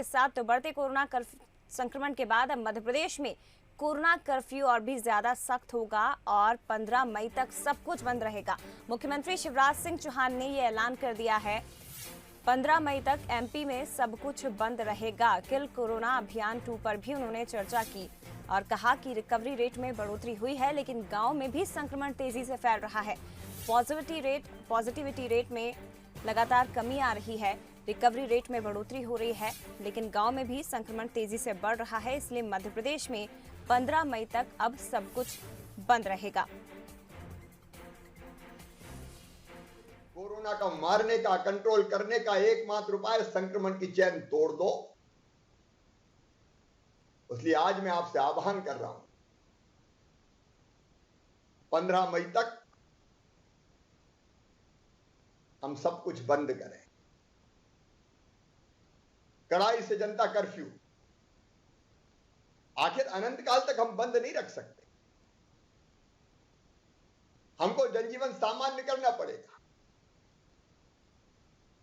के साथ तो बढ़ते कोरोना संक्रमण के बाद अब मध्य प्रदेश में कोरोना कर्फ्यू और भी ज्यादा सख्त होगा और 15 मई तक सब कुछ बंद रहेगा। मुख्यमंत्री शिवराज सिंह चौहान ने ये ऐलान कर दिया है, 15 मई तक एमपी में सब कुछ बंद रहेगा। किल कोरोना अभियान 2 पर भी उन्होंने चर्चा की और कहा कि रिकवरी रेट में बढ़ोतरी हुई है, लेकिन गांव में भी संक्रमण तेजी से फैल रहा है। पॉजिटिविटी रेट में लगातार कमी आ रही है, रिकवरी रेट में बढ़ोतरी हो रही है, लेकिन गांव में भी संक्रमण तेजी से बढ़ रहा है। इसलिए मध्य प्रदेश में 15 मई तक अब सब कुछ बंद रहेगा। कोरोना का मारने का, कंट्रोल करने का एकमात्र उपाय संक्रमण की चेन तोड़ दो। इसलिए आज मैं आपसे आह्वान कर रहा हूं, 15 मई तक हम सब कुछ बंद करें। कड़ाई से जनता कर्फ्यू, आखिर अनंत काल तक हम बंद नहीं रख सकते। हमको जनजीवन सामान्य करना पड़ेगा,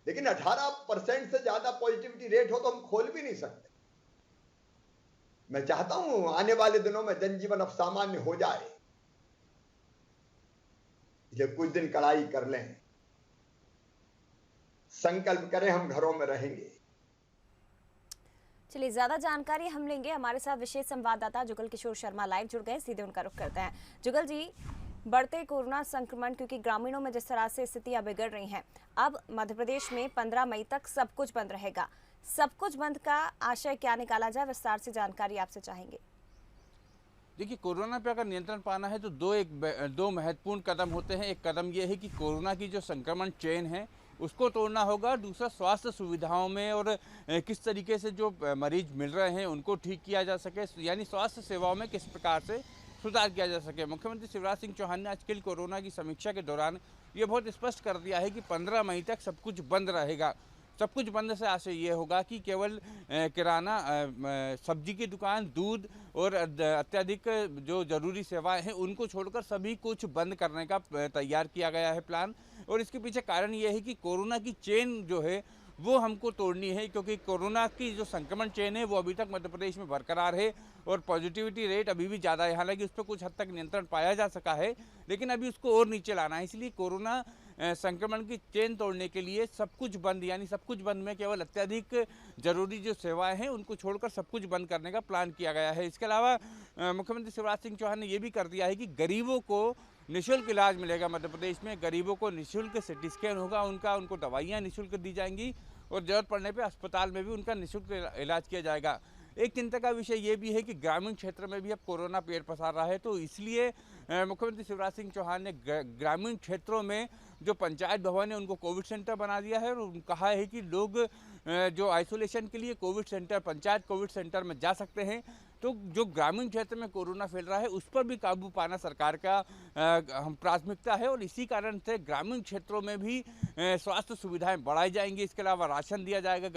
लेकिन 18% से ज्यादा पॉजिटिविटी रेट हो तो हम खोल भी नहीं सकते। मैं चाहता हूं आने वाले दिनों में जनजीवन अब सामान्य हो जाए, इसलिए कुछ दिन कड़ाई कर लें, संकल्प करें हम घरों में रहेंगे। चलिए, ज्यादा जानकारी हम लेंगे। हमारे साथ विशेष संवाददाता जुगल किशोर शर्मा लाइव जुड़ गए, सीधे उनका रुख करते हैं। जुगल जी, बढ़ते कोरोना संक्रमण, क्योंकि ग्रामीणों में जिस तरह से स्थितियां बिगड़ रही हैं, अब मध्य प्रदेश में 15 मई तक सब कुछ बंद रहेगा। सब कुछ बंद का आशय क्या निकाला जाए, विस्तार से जानकारी आपसे चाहेंगे। देखिए, कोरोना पे अगर नियंत्रण पाना है तो दो महत्वपूर्ण कदम होते हैं। एक कदम ये है कि कोरोना की जो संक्रमण चेन है उसको तोड़ना होगा। दूसरा, स्वास्थ्य सुविधाओं में और किस तरीके से जो मरीज मिल रहे हैं उनको ठीक किया जा सके, यानी स्वास्थ्य सेवाओं में किस प्रकार से सुधार किया जा सके। मुख्यमंत्री शिवराज सिंह चौहान ने आज किल कोरोना की समीक्षा के दौरान ये बहुत स्पष्ट कर दिया है कि 15 मई तक सब कुछ बंद रहेगा। सब कुछ बंद से आशय ये होगा कि केवल किराना, सब्जी की दुकान, दूध और अत्यधिक जो जरूरी सेवाएं हैं उनको छोड़कर सभी कुछ बंद करने का तैयार किया गया है प्लान। और इसके पीछे कारण ये है कि कोरोना की चेन जो है वो हमको तोड़नी है, क्योंकि कोरोना की जो संक्रमण चेन है वो अभी तक मध्य प्रदेश में बरकरार है और पॉजिटिविटी रेट अभी भी ज़्यादा है। हालांकि उस पर कुछ हद तक नियंत्रण पाया जा सका है, लेकिन अभी उसको और नीचे लाना है। इसलिए कोरोना संक्रमण की चेन तोड़ने के लिए सब कुछ बंद, यानी सब कुछ बंद में केवल अत्यधिक जरूरी जो सेवाएं हैं उनको छोड़कर सब कुछ बंद करने का प्लान किया गया है। इसके अलावा मुख्यमंत्री शिवराज सिंह चौहान ने ये भी कर दिया है कि गरीबों को निःशुल्क इलाज मिलेगा। मध्य प्रदेश में गरीबों को निःशुल्क सिटी स्कैन होगा, उनको दवाइयाँ निःशुल्क दी जाएंगी और जरूरत पड़ने पर अस्पताल में भी उनका निःशुल्क इलाज किया जाएगा। एक चिंता का विषय ये भी है कि ग्रामीण क्षेत्र में भी अब कोरोना पेड़ पसार रहा है, तो इसलिए मुख्यमंत्री शिवराज सिंह चौहान ने ग्रामीण क्षेत्रों में जो पंचायत भवन है उनको कोविड सेंटर बना दिया है और कहा है कि लोग जो आइसोलेशन के लिए Covid centre, panchayat Covid centre में जा सकते हैं। तो जो ग्रामीण क्षेत्र में कोरोना फैल रहा है उस पर भी काबू पाना सरकार का प्राथमिकता है और इसी कारण से ग्रामीण क्षेत्रों में भी स्वास्थ्य सुविधाएं बढ़ाई जाएंगी। इसके अलावा राशन दिया जाएगा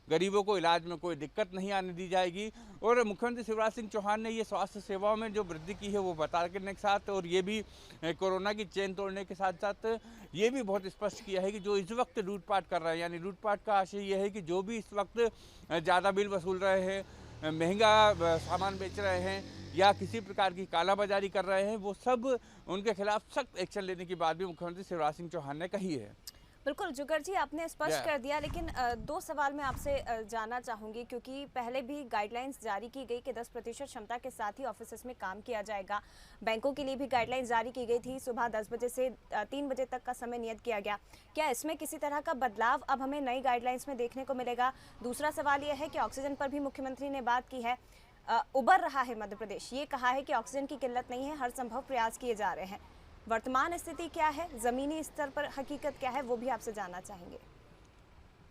गरीबों को इलाज में कोई दिक्कत नहीं आने दी जाएगी। और मुख्यमंत्री शिवराज सिंह चौहान ने ये स्वास्थ्य सेवाओं में जो वृद्धि की है वो बता करने के साथ और ये भी कोरोना की चेन तोड़ने के साथ साथ ये भी बहुत स्पष्ट किया है कि जो इस वक्त लूटपाट कर रहे हैं, यानी लूटपाट का आशय ये है कि जो भी इस वक्त ज़्यादा बिल वसूल रहे हैं, महंगा सामान बेच रहे हैं या किसी प्रकार की कालाबाजारी कर रहे हैं, वो सब उनके खिलाफ सख्त एक्शन लेने की बात भी मुख्यमंत्री शिवराज सिंह चौहान ने कही है। बिल्कुल जुगर जी, आपने स्पष्ट कर दिया, लेकिन 2 सवाल मैं आपसे जानना चाहूंगी, क्योंकि पहले भी गाइडलाइंस जारी की गई कि 10% क्षमता के साथ ही ऑफिस में काम किया जाएगा। बैंकों के लिए भी गाइडलाइंस जारी की गई थी, सुबह 10 बजे से 3 बजे तक का समय नियत किया गया। क्या इसमें किसी तरह का बदलाव अब हमें नई गाइडलाइंस में देखने को मिलेगा? दूसरा सवाल यह है कि ऑक्सीजन पर भी मुख्यमंत्री ने बात की है, उबर रहा है मध्य प्रदेश, ये कहा है कि ऑक्सीजन की किल्लत नहीं है, हर संभव प्रयास किए जा रहे हैं। वर्तमान स्थिति क्या है, जमीनी स्तर पर हकीकत क्या है, वो भी आपसे जानना चाहेंगे।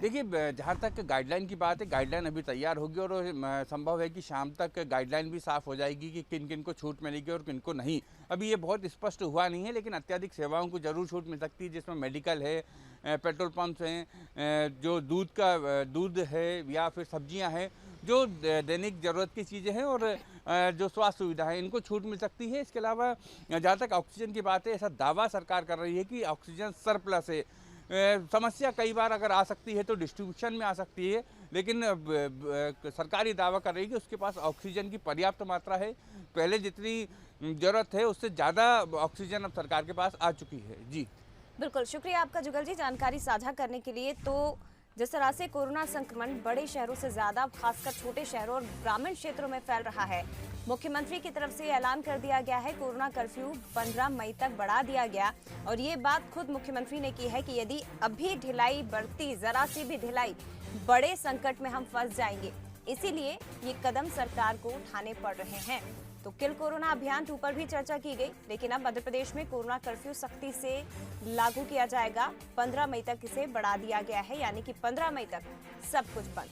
देखिए, जहाँ तक गाइडलाइन की बात है, गाइडलाइन अभी तैयार होगी और संभव है कि शाम तक गाइडलाइन भी साफ हो जाएगी कि किन किन को छूट मिलेगी और किन को नहीं। अभी ये बहुत स्पष्ट हुआ नहीं है, लेकिन अत्यधिक सेवाओं को जरूर छूट मिल सकती है, जिसमें मेडिकल है, पेट्रोल पंप्स हैं, जो दूध है या फिर सब्जियां हैं, जो दैनिक ज़रूरत की चीज़ें हैं और जो स्वास्थ्य सुविधा है, इनको छूट मिल सकती है। इसके अलावा जहाँ तक ऑक्सीजन की बात है, ऐसा दावा सरकार कर रही है कि ऑक्सीजन सरप्लस है। समस्या कई बार अगर आ सकती है तो डिस्ट्रीब्यूशन में आ सकती है, लेकिन सरकार ये दावा कर रही है कि उसके पास ऑक्सीजन की पर्याप्त मात्रा है। पहले जितनी जरूरत है उससे ज़्यादा ऑक्सीजन अब सरकार के पास आ चुकी है। जी बिल्कुल, शुक्रिया आपका जुगल जी जानकारी साझा करने के लिए। तो जिस तरह से कोरोना संक्रमण बड़े शहरों से ज्यादा खासकर छोटे शहरों और ग्रामीण क्षेत्रों में फैल रहा है, मुख्यमंत्री की तरफ से ऐलान कर दिया गया है कोरोना कर्फ्यू 15 मई तक बढ़ा दिया गया। और ये बात खुद मुख्यमंत्री ने की है कि यदि अभी ढिलाई बढ़ती, जरा सी भी ढिलाई, बड़े संकट में हम फंस जाएंगे। इसीलिए ये कदम सरकार को उठाने पड़ रहे हैं। तो किल कोरोना अभियान 2 पर भी चर्चा की गई, लेकिन अब मध्य प्रदेश में कोरोना कर्फ्यू सख्ती से लागू किया जाएगा। 15 मई तक इसे बढ़ा दिया गया है, यानी कि 15 मई तक सब कुछ बंद।